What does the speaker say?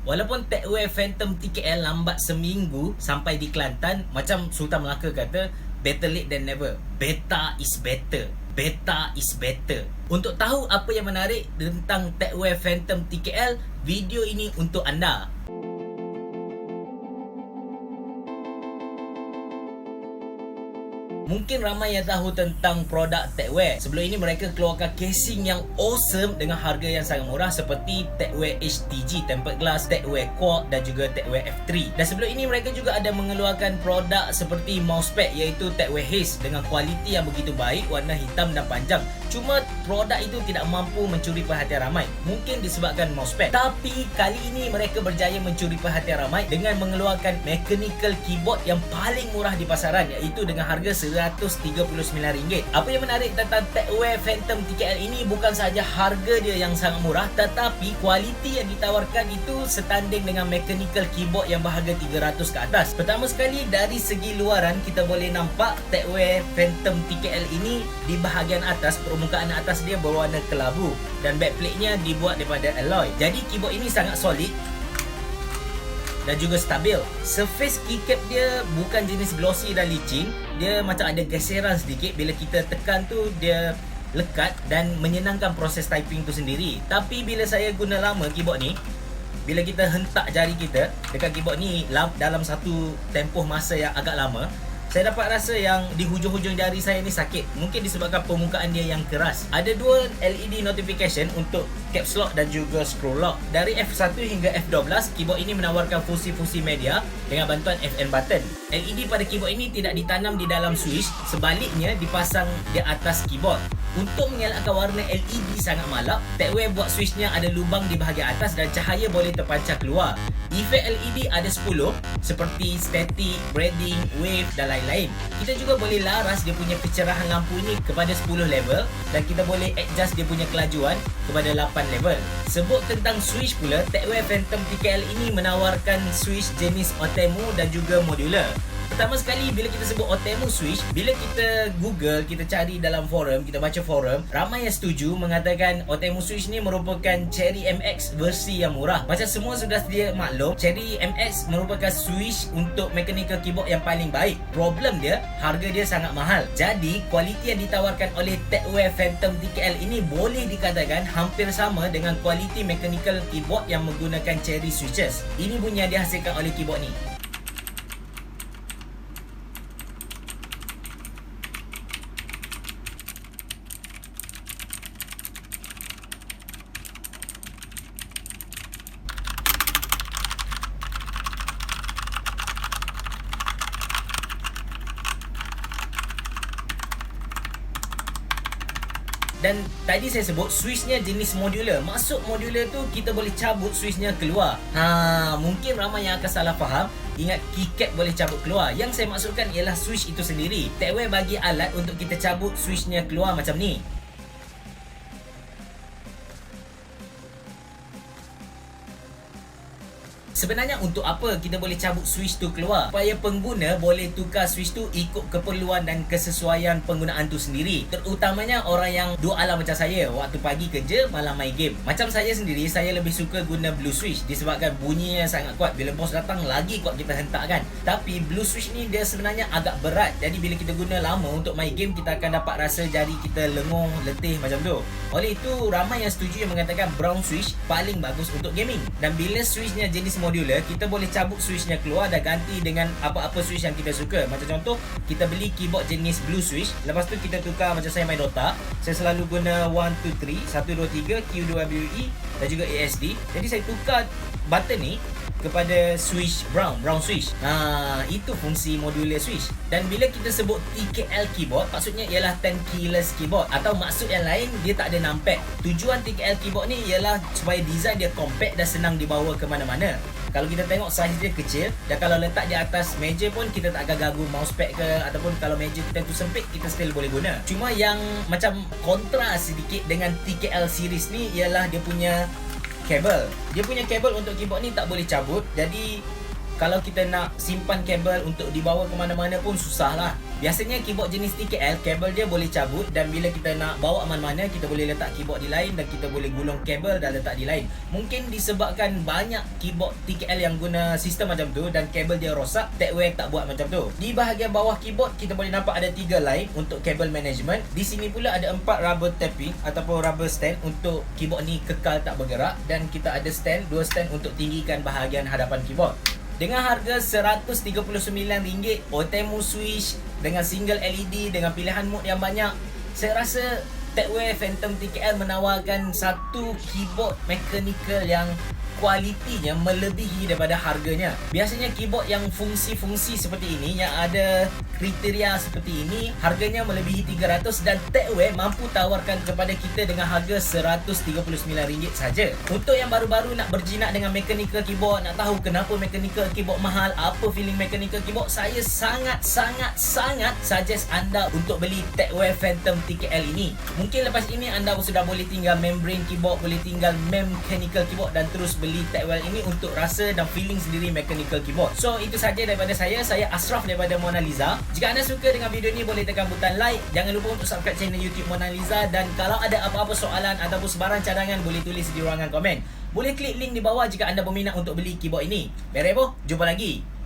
Walaupun TechWare Phantom TKL lambat seminggu sampai di Kelantan, macam Sultan Melaka kata, better late than never. Beta is better. Beta is better. Untuk tahu apa yang menarik tentang TechWare Phantom TKL, video ini untuk anda. Mungkin ramai yang tahu tentang produk TechWare. Sebelum ini mereka keluarkan casing yang awesome dengan harga yang sangat murah seperti TechWare HTG Tempered Glass, TechWare Quartz dan juga TechWare F3. Dan sebelum ini mereka juga ada mengeluarkan produk seperti mousepad iaitu TechWare Haze dengan kualiti yang begitu baik, warna hitam dan panjang. Cuma produk itu tidak mampu mencuri perhatian ramai. Mungkin disebabkan mousepad. Tapi kali ini mereka berjaya mencuri perhatian ramai dengan mengeluarkan mechanical keyboard yang paling murah di pasaran iaitu dengan harga RM139. Apa yang menarik tentang TechWare Phantom TKL ini bukan sahaja harga dia yang sangat murah, tetapi kualiti yang ditawarkan itu setanding dengan mechanical keyboard yang berharga RM300 ke atas. Pertama sekali dari segi luaran kita boleh nampak TechWare Phantom TKL ini di bahagian atas, permukaan atas dia berwarna kelabu dan backplate-nya dibuat daripada alloy. Jadi keyboard ini sangat solid dan juga stabil. Surface keycap dia bukan jenis glossy dan licin. Dia macam ada geseran sedikit. Bila kita tekan tu dia lekat dan menyenangkan proses typing tu sendiri. Tapi bila saya guna lama keyboard ni, bila kita hentak jari kita dekat keyboard ni dalam satu tempoh masa yang agak lama, saya dapat rasa yang di hujung-hujung jari saya ni sakit. Mungkin disebabkan permukaan dia yang keras. Ada dua LED notification untuk caps lock dan juga scroll lock. Dari F1 hingga F12, keyboard ini menawarkan fungsi-fungsi media dengan bantuan FN button. LED pada keyboard ini tidak ditanam di dalam switch, sebaliknya dipasang di atas keyboard. Untuk mengelakkan warna LED sangat malap, TechWare buat switchnya ada lubang di bahagian atas dan cahaya boleh terpancar keluar. Efek LED ada 10 seperti static, breathing, wave dan lain-lain. Kita juga boleh laras dia punya pencerahan lampu ni kepada 10 level dan kita boleh adjust dia punya kelajuan kepada 8 level. Sebut tentang switch pula, TechWare Phantom TKL ini menawarkan switch jenis Otemu dan juga modular. Pertama sekali bila kita sebut Otemu switch, bila kita Google, kita cari dalam forum, kita baca forum, ramai yang setuju mengatakan Otemu switch ni merupakan Cherry MX versi yang murah. Macam semua sudah sedia maklum, Cherry MX merupakan switch untuk mechanical keyboard yang paling baik. Problem dia, harga dia sangat mahal. Jadi, kualiti yang ditawarkan oleh TechWare Phantom TKL ini boleh dikatakan hampir sama dengan kualiti mechanical keyboard yang menggunakan Cherry switches. Ini bunyi yang dihasilkan oleh keyboard ni. Dan tadi saya sebut switchnya jenis modular. Maksud modular tu kita boleh cabut switchnya keluar. Mungkin ramai yang akan salah faham. Ingat keycap boleh cabut keluar. Yang saya maksudkan ialah switch itu sendiri. TechWare bagi alat untuk kita cabut switchnya keluar macam ni. Sebenarnya untuk apa kita boleh cabut switch tu keluar? Supaya pengguna boleh tukar switch tu ikut keperluan dan kesesuaian penggunaan tu sendiri. Terutamanya orang yang dua alam macam saya, waktu pagi kerja, malam main game. Macam saya sendiri, saya lebih suka guna blue switch disebabkan bunyinya sangat kuat. Bila bos datang lagi kuat kita hentakkan. Tapi blue switch ni dia sebenarnya agak berat. Jadi bila kita guna lama untuk main game, kita akan dapat rasa jari kita lenguh, letih macam tu. Oleh itu ramai yang setuju yang mengatakan brown switch paling bagus untuk gaming. Dan bila switchnya jenis modular, kita boleh cabut switchnya keluar dan ganti dengan apa-apa switch yang kita suka. Macam contoh, kita beli keyboard jenis blue switch, lepas tu kita tukar. Macam saya main Dota, saya selalu guna 123 QWE dan juga ASD. Jadi saya tukar button ni kepada switch brown switch. Itu fungsi modular switch. Dan bila kita sebut TKL keyboard, maksudnya ialah 10 keyless keyboard, atau maksud yang lain dia tak ada numpad. Tujuan TKL keyboard ni ialah supaya design dia compact dan senang dibawa ke mana-mana. Kalau kita tengok saiz dia kecil, dan kalau letak di atas meja pun kita tak akan ganggu mousepad ke, ataupun kalau meja kita tu sempit, kita still boleh guna. Cuma yang macam kontra sedikit dengan TKL series ni ialah dia punya kabel. Dia punya kabel untuk keyboard ni tak boleh cabut. Jadi kalau kita nak simpan kabel untuk dibawa ke mana-mana pun susah lah. Biasanya keyboard jenis TKL, kabel dia boleh cabut dan bila kita nak bawa mana-mana, kita boleh letak keyboard di lain dan kita boleh gulung kabel dan letak di lain. Mungkin disebabkan banyak keyboard TKL yang guna sistem macam tu dan kabel dia rosak, TechWare tak buat macam tu. Di bahagian bawah keyboard, kita boleh nampak ada 3 line untuk kabel management. Di sini pula ada 4 rubber tapping ataupun rubber stand untuk keyboard ni kekal tak bergerak, dan kita ada stand, 2 stand untuk tinggikan bahagian hadapan keyboard. Dengan harga RM139, Otemu switch dengan single LED dengan pilihan mode yang banyak, saya rasa TechWare Phantom TKL menawarkan satu keyboard mechanical yang kualitinya melebihi daripada harganya. Biasanya keyboard yang fungsi-fungsi seperti ini, yang ada kriteria seperti ini, harganya melebihi RM300 dan TechWare mampu tawarkan kepada kita dengan harga RM139 saja. Untuk yang baru-baru nak berjinak dengan mechanical keyboard, nak tahu kenapa mechanical keyboard mahal, apa feeling mechanical keyboard, saya sangat suggest anda untuk beli TechWare Phantom TKL ini. Mungkin lepas ini anda sudah boleh tinggal membrane keyboard, boleh tinggal mechanical keyboard dan terus beli TechWare ini untuk rasa dan feeling sendiri mechanical keyboard. So itu saja daripada saya Ashraf daripada Mona Lisa. Jika anda suka dengan video ni, boleh tekan butang like. Jangan lupa untuk subscribe channel YouTube Mona Lisa, dan kalau ada apa-apa soalan ataupun sebarang cadangan, boleh tulis di ruangan komen. Boleh klik link di bawah jika anda berminat untuk beli keyboard ini. Berebo, jumpa lagi.